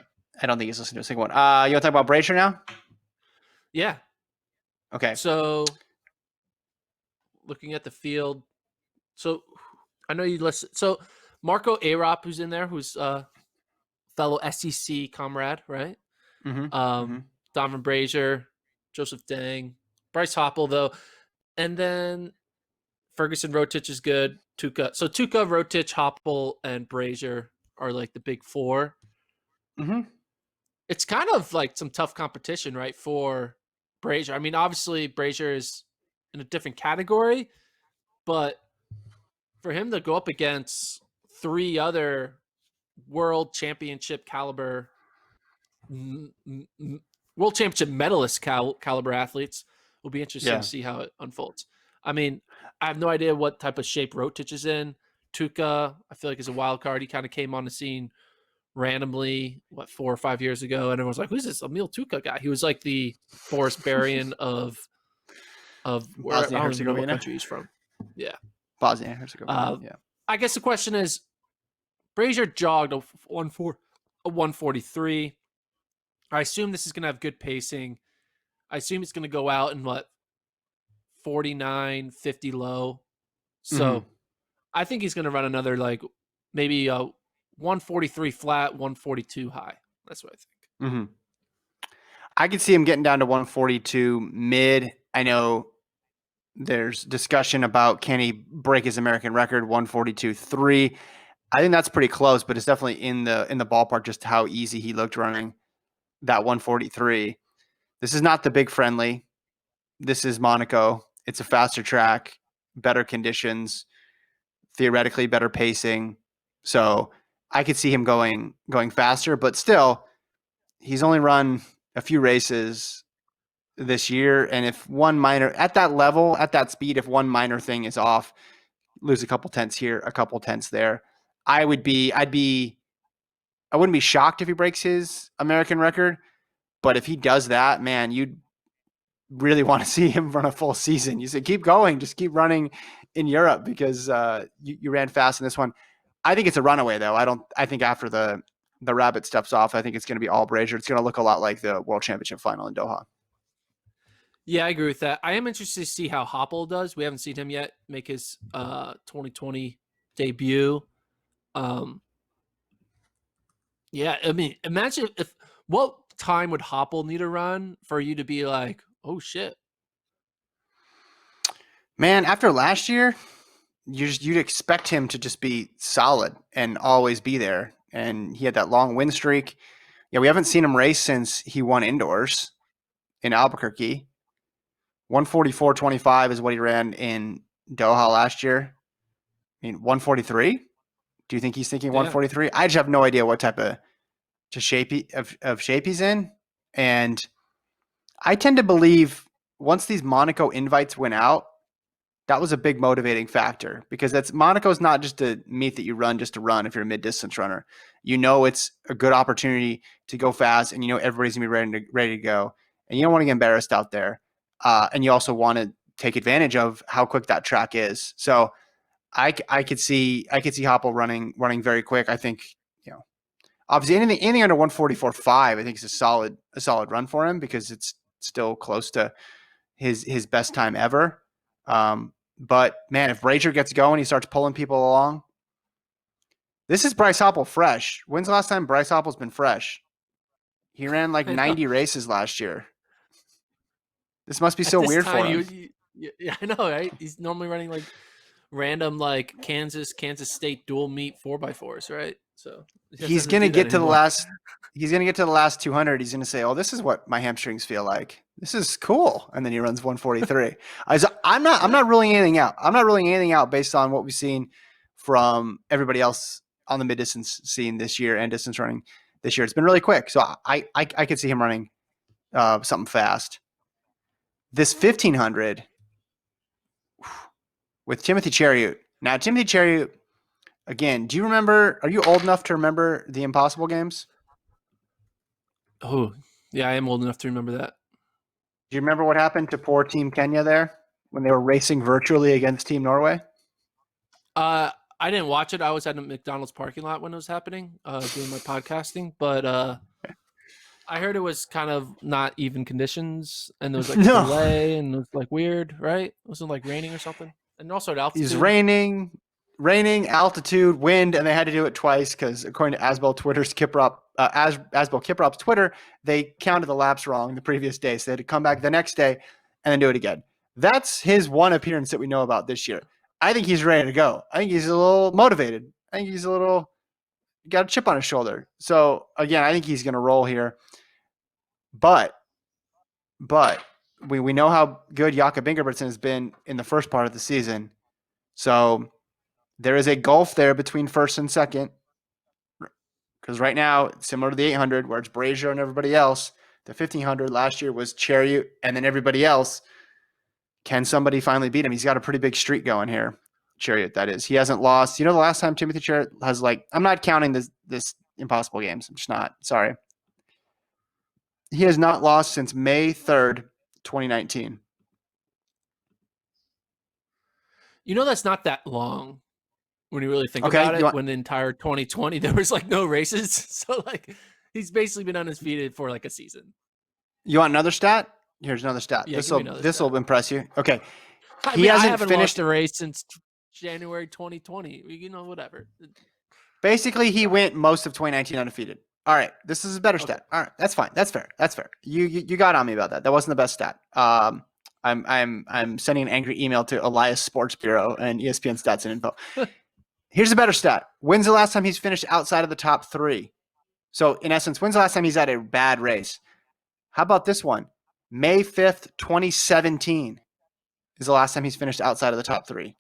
think he's listening to a single one. You want to talk about Brazier now? Yeah. Okay. So looking at the field, so I know you listen. So Marco Arop, who's in there, who's fellow SEC comrade, right? Mm-hmm. Mm-hmm. Donavan Brazier, Joseph Dang, Bryce Hoppel, though. And then Ferguson Rotich is good. Tuca. So Tuca, Rotich, Hoppel, and Brazier are like the big four. Mm-hmm. it's kind of like some tough competition, right, for Brazier. I mean, obviously Brazier is in a different category, but for him to go up against three other world championship caliber, world championship medalist caliber athletes, will be interesting Yeah. to see how it unfolds. I mean, I have no idea what type of shape Rotich is in. Tuca, I feel like is a wild card. He kind of came on the scene randomly, 4 or 5 years ago, and everyone was like, "Who's this Emil Tuca guy?" He was like the Boris Berrien of where I Bosnia don't even know what Herzegovina. country he's from. Yeah. Bosnia Herzegovina. Yeah. I guess the question is, Brazier jogged a 143. I assume this is going to have good pacing. I assume it's going to go out in 49, 50 low. So I think he's going to run another maybe 143 flat, 142 high. That's what I think. Mm-hmm. I could see him getting down to 142 mid. I know there's discussion about can he break his American record 142.3. I think that's pretty close, but it's definitely in the ballpark just how easy he looked running that 143. This is not the big friendly. This is Monaco. It's a faster track, better conditions, theoretically better pacing. So I could see him going faster, but still, he's only run a few races this year, and if one minor at that level, at that speed, if one minor thing is off, lose a couple tenths here, a couple tenths there, I wouldn't be shocked if he breaks his American record, but if he does that, man, you'd really want to see him run a full season. You say keep going, just keep running in Europe because you ran fast in this one. I think it's a runaway though. I think after the rabbit steps off, I think it's going to be all Brazier. It's going to look a lot like the World Championship final in Doha. Yeah, I agree with that. I am interested to see how Hoppel does. We haven't seen him yet make his 2020 debut. Yeah, I mean, imagine what time would Hoppel need to run for you to be like, oh shit. Man, after last year, you'd expect him to just be solid and always be there. And he had that long win streak. Yeah, we haven't seen him race since he won indoors in Albuquerque. 144.25 is what he ran in Doha last year. I mean, 143? Do you think he's thinking 143? I just have no idea what type of shape he's in. And I tend to believe once these Monaco invites went out, that was a big motivating factor because Monaco's not just a meet that you run just to run if you're a mid-distance runner. You know it's a good opportunity to go fast, and you know everybody's gonna be ready to go, and you don't want to get embarrassed out there. And you also want to take advantage of how quick that track is. So I could see Hoppel running very quick. I think obviously anything under 144.5, I think is a solid run for him because it's still close to his best time ever. But man, if Brazier gets going, he starts pulling people along. This is Bryce Hoppel fresh. When's the last time Bryce Hoppel's been fresh? He ran like 90 races last year. This must be so weird for him. Yeah, I know, right? He's normally running like random Kansas State dual meet 4x4s, right? So he's gonna get to the last 200. He's gonna say, "Oh, this is what my hamstrings feel like. This is cool." And then he runs 143. I'm not ruling anything out. I'm not ruling anything out based on what we've seen from everybody else on the mid distance scene this year and distance running this year. It's been really quick, so I could see him running something fast. This 1500 with Timothy Cheruiyot. Now, Timothy Cheruiyot, again, do you remember? Are you old enough to remember the Impossible Games? Oh, yeah, I am old enough to remember that. Do you remember what happened to poor Team Kenya there when they were racing virtually against Team Norway? I didn't watch it. I was at a McDonald's parking lot when it was happening, doing my podcasting. But I heard it was kind of not even conditions, and there was like a delay, and it was like weird, right? It wasn't like raining or something, and also at altitude. It was raining, altitude, wind, and they had to do it twice because according to Asbel Kiprop's Twitter, they counted the laps wrong the previous day, so they had to come back the next day and then do it again. That's his one appearance that we know about this year. I think he's ready to go. I think he's a little motivated. I think he's a little got a chip on his shoulder. So again, I think he's going to roll here. But we know how good Jakob Ingebrigtsen has been in the first part of the season. So there is a gulf there between first and second. Because right now, similar to the 800, where it's Brazier and everybody else, the 1500 last year was Chariot and then everybody else. Can somebody finally beat him? He's got a pretty big streak going here. Chariot, that is. He hasn't lost. You know, the last time Timothy Chariot has, like, I'm not counting this impossible games. I'm just not. Sorry. He has not lost since May 3rd, 2019. You know, that's not that long when you really think Okay, about it. When the entire 2020 there was like no races, so like he's basically been undefeated for like a season. You want another stat? Here's another stat. Yeah, this will impress you. Okay, I haven't finished a race since January 2020. You know, whatever. Basically, he went most of 2019 undefeated. All right, this is a better stat. All right, that's fine. That's fair. That's fair. You got on me about that. That wasn't the best stat. I'm sending an angry email to Elias Sports Bureau and ESPN Stats and Info. Here's a better stat. When's the last time he's finished outside of the top 3? So in essence, when's the last time he's had a bad race? How about this one? May 5th, 2017 is the last time he's finished outside of the top 3.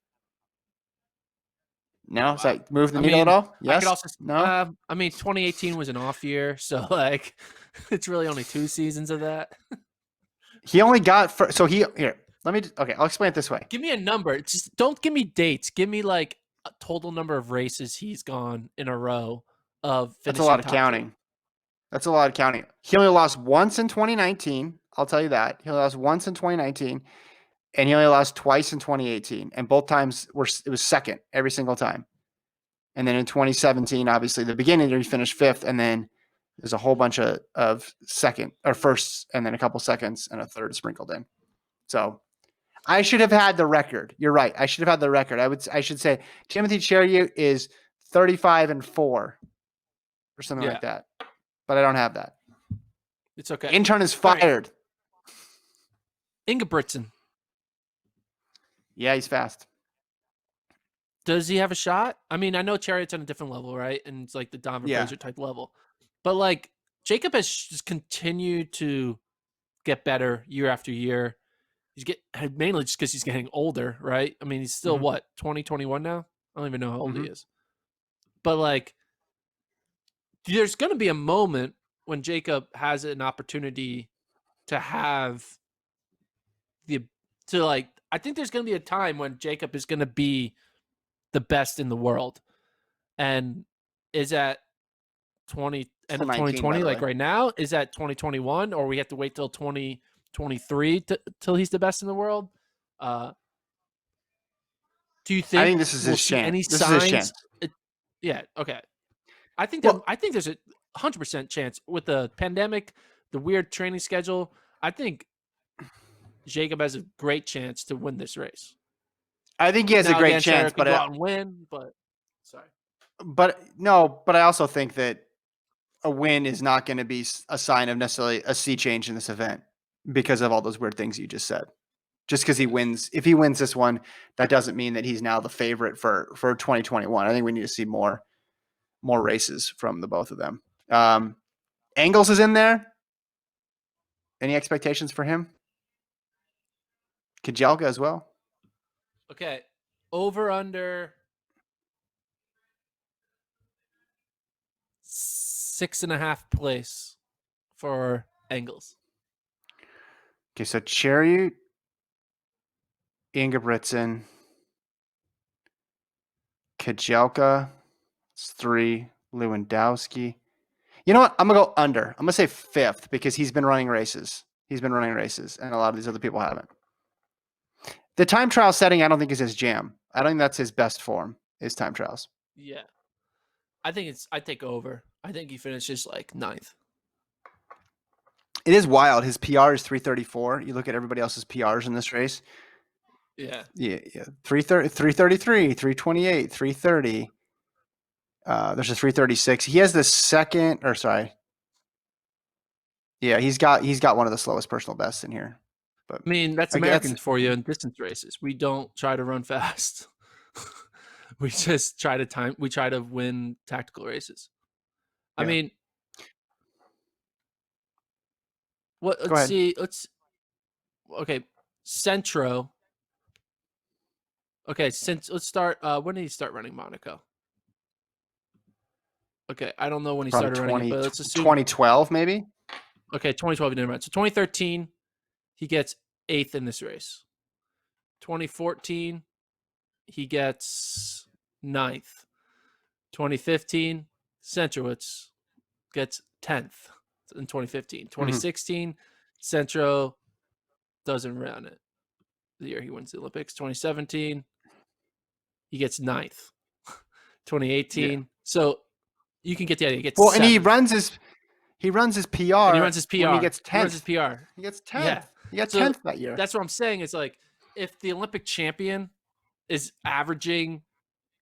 No? Does that move the needle at all? Yes? No? 2018 was an off year, so like it's really only 2 seasons of that. He only got I'll explain it this way. Give me a number. Just don't give me dates. Give me like a total number of races he's gone in a row of finishing. That's a lot of counting. 3. That's a lot of counting. He only lost once in 2019. I'll tell you that. He only lost once in 2019, and he only lost twice in 2018. And both times it was second every single time. And then in 2017, obviously the beginning he finished 5th, and then there's a whole bunch of second or firsts, and then a couple seconds and a third sprinkled in. So I should have had the record. You're right. I should have had the record. I should say Timothy Chariot is 35-4 or something like that. But I don't have that. It's okay. Intern is fired. Right. Ingebrigtsen. Yeah, he's fast. Does he have a shot? I mean, I know Chariot's on a different level, right? And it's like the Donavan Brazier type level. But like Jacob has just continued to get better year after year. Mainly just because he's getting older, right? I mean, he's still 2021 now? I don't even know how old he is. But like, there's going to be a moment when Jacob has an opportunity to have I think there's going to be a time when Jacob is going to be the best in the world. And is that end of 2020, like right now? Is that 2021, or we have to wait till 2023 till he's the best in the world? Do you think? I think this is his chance. Any this signs? is his chance. Yeah. Okay. I think there's a 100% chance with the pandemic, the weird training schedule. I think Jacob has a great chance to win this race. I think he has a great chance, but go out and win. But sorry. But I also think that a win is not going to be a sign of necessarily a sea change in this event because of all those weird things you just said. Just because he wins, if he wins this one, that doesn't mean that he's now the favorite for 2021. I think we need to see more races from the both of them. Engels is in there. Any expectations for him? Kajelka as well. Okay, over under 6.5 place for Engels. Okay, so Chariot, Ingebrigtsen, Kajelka, it's 3. Lewandowski. You know what? I'm gonna go under. I'm gonna say 5th because he's been running races. And a lot of these other people haven't. The time trial setting, I don't think is his jam. I don't think that's his best form. Is time trials. Yeah, I take over. I think he finishes like 9th. It is wild. His PR is 334. You look at everybody else's PRs in this race. Yeah. 333, 328, 330. There's a 336. He has the second, or sorry. Yeah, he's got one of the slowest personal bests in here. But I mean, that's Americans for you in distance races. We don't try to run fast. We just try to win tactical races. I Yeah. mean, Go let's ahead. see. Okay, Centro. Okay, let's start. When did he start running Monaco? Okay, I don't know when he Probably started running it, but let's assume 2012 maybe. okay, 2012 he didn't run. So 2013 he gets 8th in this race. 2014 he gets 9th. 2015 Centrowitz gets 10th in 2015. Mm-hmm. 2016 Centro doesn't run it. The year he wins the Olympics. 2017 he gets 9th. Yeah. 2018. So you can get the idea. He gets Well, and 7th. he runs his And he PR runs his when he PR. gets He runs his 10th. PR. He gets 10th. Yeah. He got So 10th that year. that's what I'm saying. Is like if the Olympic champion is averaging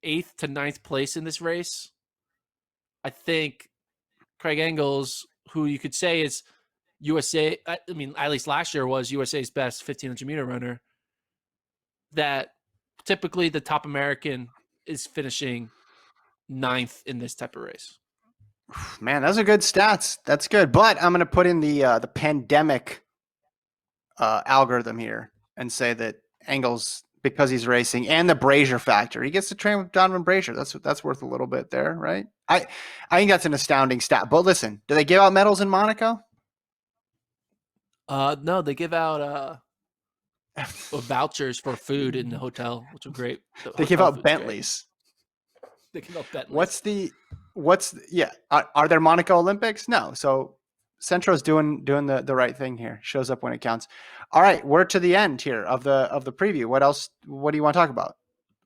8th to 9th place in this race, I think Craig Engels, who you could say is USA, I mean, at least last year was USA's best 1500 meter runner, that typically the top American is finishing 9th in this type of race. Man, those are good stats. That's good. But I'm going to put in the pandemic algorithm here and say that Engels, because he's racing, and the Brazier factor, he gets to train with Donavan Brazier. That's worth a little bit there, right? I think that's an astounding stat. But listen, do they give out medals in Monaco? No, they give out vouchers for food in the hotel, which are great. The They give hotel out food's great. Bentleys. They give out Bentleys. Yeah? Are there Monaco Olympics? No. So Centro's doing the right thing here. Shows up when it counts. All right, we're to the end here of the preview. What else? What do you want to talk about?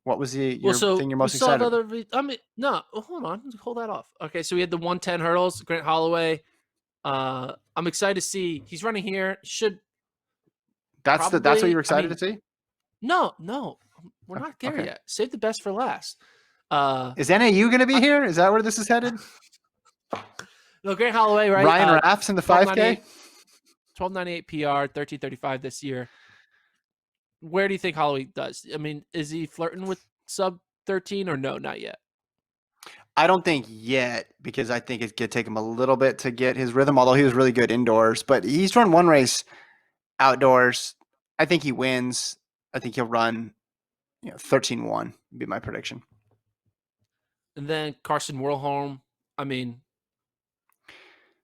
What was your So thing you're we most still have excited about? other. I mean, no, hold on, hold that off. Okay, so we had the 110 hurdles. Grant Holloway. I'm excited to see he's running here. Should That's what probably. you're I excited to mean, see? no, we're not there Okay. yet. Save the best for last. Uh, Is NAU going to be I, here? Is that where this is headed? no, Grant Holloway, right? Ryan Raff's in the 5K? 1298 PR, 1335 this year. Where do you think Holloway does? I mean, is he flirting with sub 13 or no? Not yet. I don't think yet, because I think it could take him a little bit to get his rhythm, although he was really good indoors. But he's run one race outdoors. I think he wins. I think he'll run 13-1 would be my prediction. And then Carson Warholm. I mean,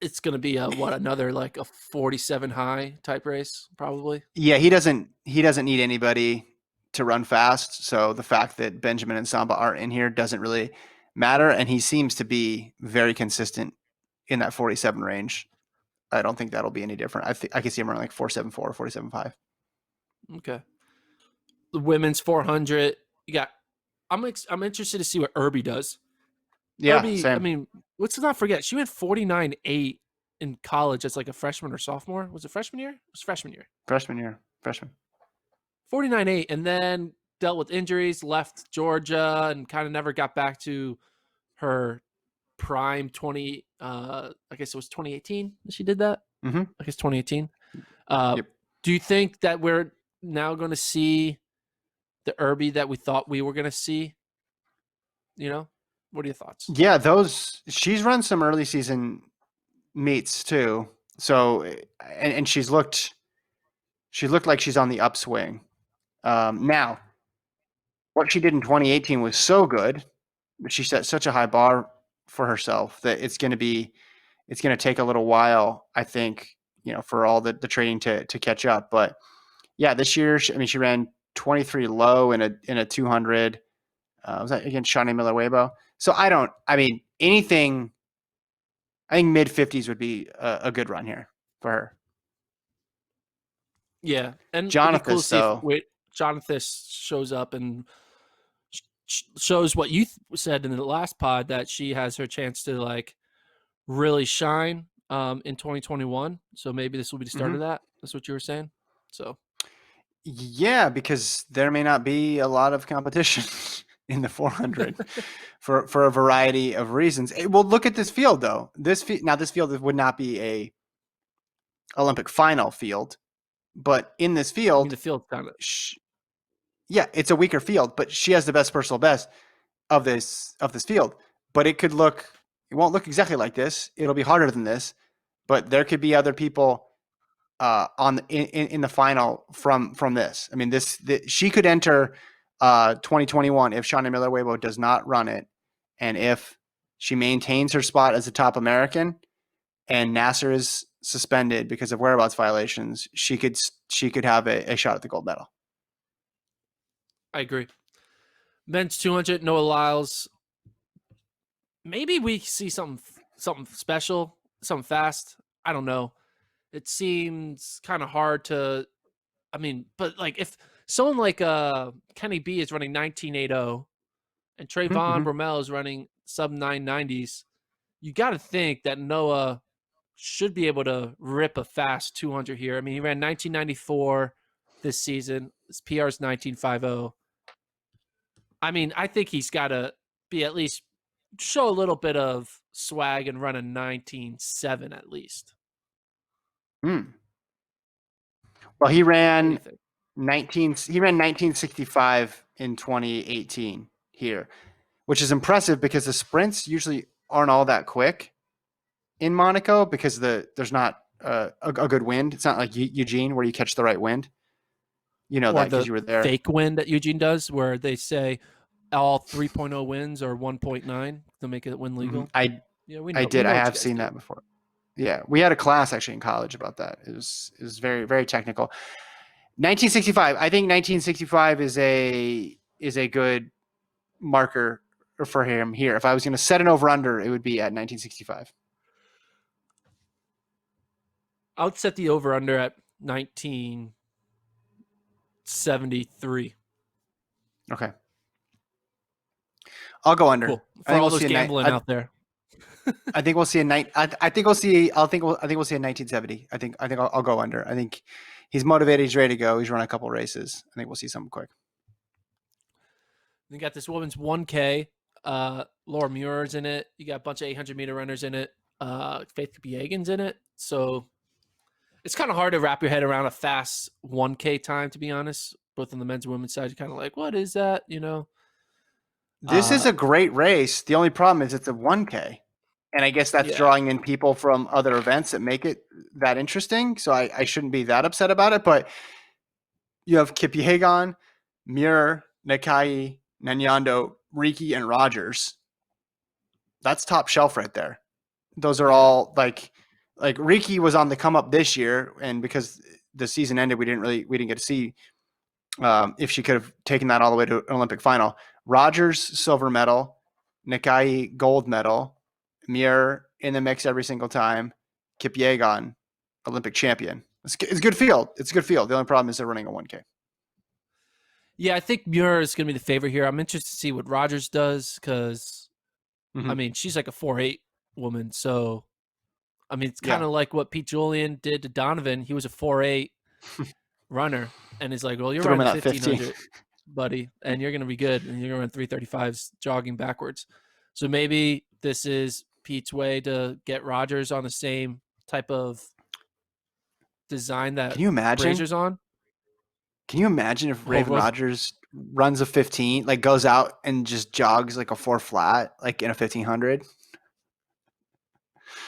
it's going to be another like a 47 high type race probably. Yeah, he doesn't need anybody to run fast. So the fact that Benjamin and Samba aren't in here doesn't really matter. And he seems to be very consistent in that 47 range. I don't think that'll be any different. I can see him running like 4.74, 4.75. Okay. The women's 400. You got. I'm interested to see what Irby does. Yeah, Irby, I same. mean, let's not forget she went 49.8 in college as like a freshman or sophomore. Was it freshman year? It was freshman year. Freshman. 49.8, and then dealt with injuries, left Georgia, and kind of never got back to her prime 20. I guess it was 2018 that she did that. Mm-hmm. I guess 2018. Yep. Do you think that we're now going to see the Irby that we thought we were going to see? You know, what are your thoughts? Yeah, she's run some early season meets too. So and she looked like she's on the upswing. Now, what she did in 2018 was so good, but she set such a high bar for herself that it's going to take a little while, I think, for all the training to catch up. But yeah, this year, she ran 23 low in a 200. Was that against Shawnee Miller-Weibo? So anything, I think mid 50s would be a good run here for her. Yeah, and it'd be cool to Jonathan, see if though. Jonathan shows up and shows what you said in the last pod, that she has her chance to like really shine in 2021. So maybe this will be the start of that. That's what you were saying. So Yeah, because there may not be a lot of competition in the 400 for a variety of reasons. Well, look at this field though. This field would not be a Olympic final field, but in this field, the field kind of. yeah, it's a weaker field, but she has the best personal best. of this field. But it won't look exactly like this. It'll be harder than this. But there could be other people in the final from this. I mean, she could enter 2021 if Shauna Miller-Weibo does not run it, and if she maintains her spot as a top American, and Nasser is suspended because of whereabouts violations, she could have a shot at the gold medal. I agree. Men's 200, Noah Lyles. Maybe we see something special, something fast. I don't know. It seems kind of hard to. I mean, but like if someone like Kenny B is running 19.80 and Trayvon Bromell is running sub 990s, you got to think that Noah should be able to rip a fast 200 here. I mean, he ran 1994 this season. His PR is 1950. I mean, I think he's got to be at least show a little bit of swag and run a 19.7 at least. Well, he ran 1965 in 2018 here, which is impressive because the sprints usually aren't all that quick in Monaco because there's not a good wind. It's not like Eugene where you catch the right wind. You know, or that because you were there. Fake wind that Eugene does where they say all 3.0 winds or 1.9 to make it wind legal. I have seen that before. Yeah, we had a class actually in college about that. It was very, very technical. 1965. I think 1965 is a good marker for him here. If I was going to set an over under, it would be at 1965. I would set the over under at 1973. Okay. I'll go under. Cool. For all those gambling out there. I think we'll see a night. I think we'll see. I think we'll see a 1970. I think I'll go under. I think he's motivated. He's ready to go. He's run a couple races. I think we'll see something quick. You got this women's 1K. Laura Muir's in it. You got a bunch of 800-meter runners in it. Faith Kipyegon's in it. So it's kind of hard to wrap your head around a fast 1K time, to be honest. Both on the men's and women's side, you're kind of like, what is that? You know. This is a great race. The only problem is it's a 1K. And I guess that's drawing in people from other events that make it that interesting. So I shouldn't be that upset about it. But you have Kipyegon, Muir, Nakai, Nanyando, Riki, and Rogers. That's top shelf right there. Those are all like Riki was on the come up this year, and because the season ended, we didn't get to see if she could have taken that all the way to an Olympic final. Rogers, silver medal. Nakai, gold medal. Muir in the mix every single time. Kipyegon, Olympic champion. It's a good field. It's a good field. The only problem is they're running a 1K. Yeah, I think Muir is going to be the favorite here. I'm interested to see what Rogers does because, I mean, she's like a 4.8 woman. So, I mean, it's kind of like what Pete Julian did to Donavan. He was a 4.8 runner, and he's like, well, you're running 1,500, buddy, and you're going to be good, and you're going to run 335s jogging backwards. So maybe this is Pete's way to get Rogers on the same type of design that Brazier's on. Can you imagine if Raven Rogers runs a 15, like goes out and just jogs like a 4 flat, like in a 1500?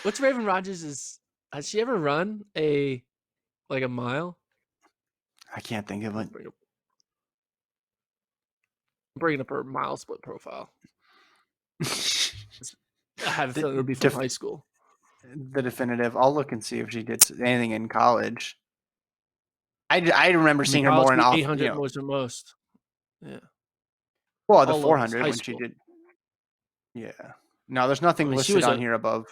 What's Raven Rogers' has she ever run a mile? I can't think of it. I'm bringing up her mile split profile. I have a feeling it'll be from high school. The definitive. I'll look and see if she did anything in college. I remember seeing her more in 800 was her most. Yeah. Well, the 400 when she did. Yeah. No, there's nothing listed on here above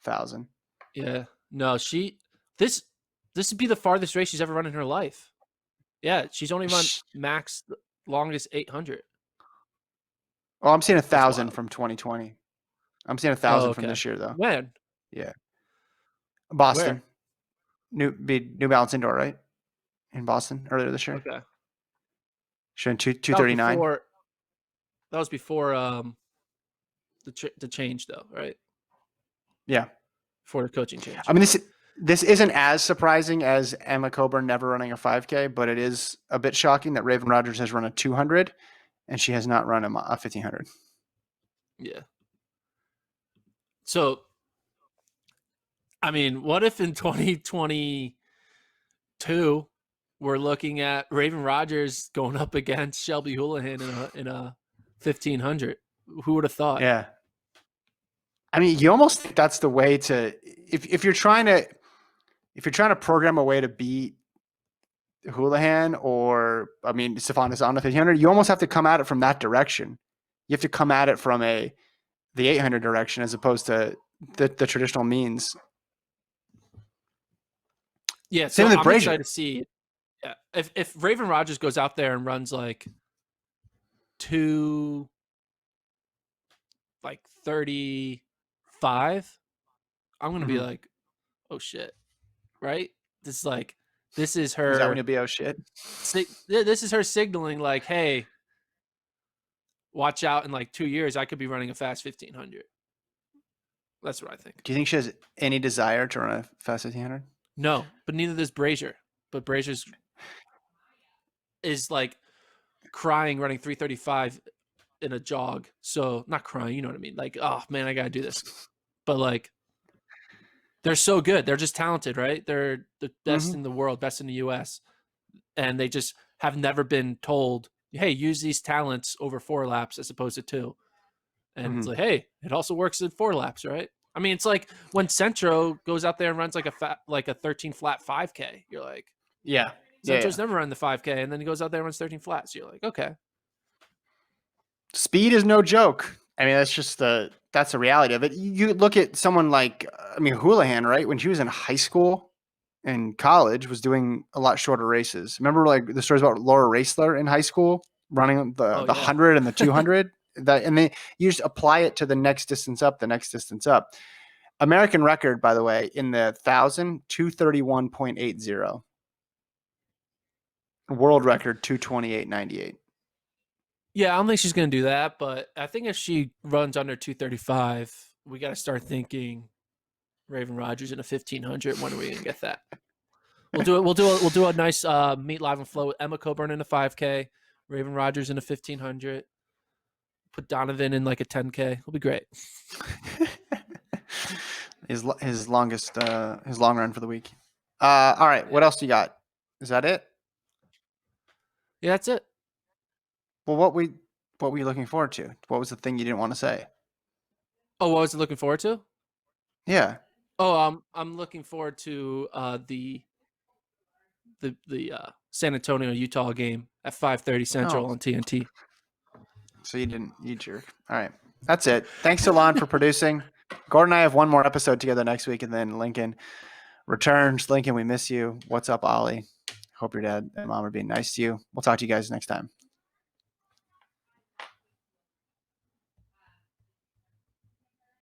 1,000. Yeah. No, this would be the farthest race she's ever run in her life. Yeah, she's only run max longest 800. Oh, I'm seeing 1,000 from 2020. I'm seeing 1,000 from this year though. When? Yeah. Boston. Where? New Balance Indoor, right? In Boston earlier this year. Okay. Showing 239. That was before the change though, right? Yeah. For the coaching change. I mean, this isn't as surprising as Emma Coburn never running a 5K, but it is a bit shocking that Raven Rogers has run a 200 and she has not run a 1,500. Yeah. So, I mean, what if in 2022 we're looking at Raven Rogers going up against Shelby Houlihan in a 1500? Who would have thought? Yeah. I mean, you almost think that's the way to if you're trying to program a way to beat Houlihan or Sifan Hassan the 1500, you almost have to come at it from that direction. You have to come at it from the 800 direction as opposed to the traditional means. Yeah, Same so with I'm Brazier. excited to see. Yeah, if Raven Rogers goes out there and runs like 35, I'm gonna be Mhm. like, oh shit, right? This is Is that when her. you'll be oh shit? This is her signaling like, hey, watch out! In like 2 years, I could be running a fast 1500. That's what I think. Do you think she has any desire to run a fast 1500? No, but neither does Brazier. But Brazier's is like crying running 335 in a jog. So not crying, you know what I mean? Like, oh man, I gotta do this. But like, they're so good. They're just talented, right? They're the best in the world, best in the US. And they just have never been told, hey, use these talents over 4 laps as opposed to 2. And it's like, hey, it also works in 4 laps, right? I mean, it's like when Centro goes out there and runs like a 13 flat 5K. You're like, Yeah. Centro's never run the 5K, and then he goes out there and runs 13 flats. You're like, okay. Speed is no joke. I mean, that's the reality of it. You look at someone like, Houlihan, right? When she was in high school and college, was doing a lot shorter races. Remember, like the stories about Laura Raisler in high school running the Oh, yeah. 100 and the 200. And then you just apply it to the next distance up, the next distance up. American record, by the way, in the 1,000, 231.80. World record 228.98. Yeah, I don't think she's going to do that, but I think if she runs under 235, we got to start thinking Raven Rogers in a 1500. When are we going to get that? We'll do it. We'll do a nice meet live and flow with Emma Coburn in a 5K, Raven Rogers in a 1500. Put Donavan in like a 10K. It'll be great. his long run for the week. All right, what else you got? Is that it? Yeah, that's it. Well, what were you looking forward to? What was the thing you didn't want to say? Oh, what was it looking forward to? Yeah. Oh, I'm looking forward to the San Antonio Utah game at 5:30 Central on TNT. So you jerk. All right, that's it. Thanks to Lon for producing. Gordon and I have one more episode together next week, and then Lincoln returns. Lincoln, we miss you. What's up, Ollie? Hope your dad and mom are being nice to you. We'll talk to you guys next time.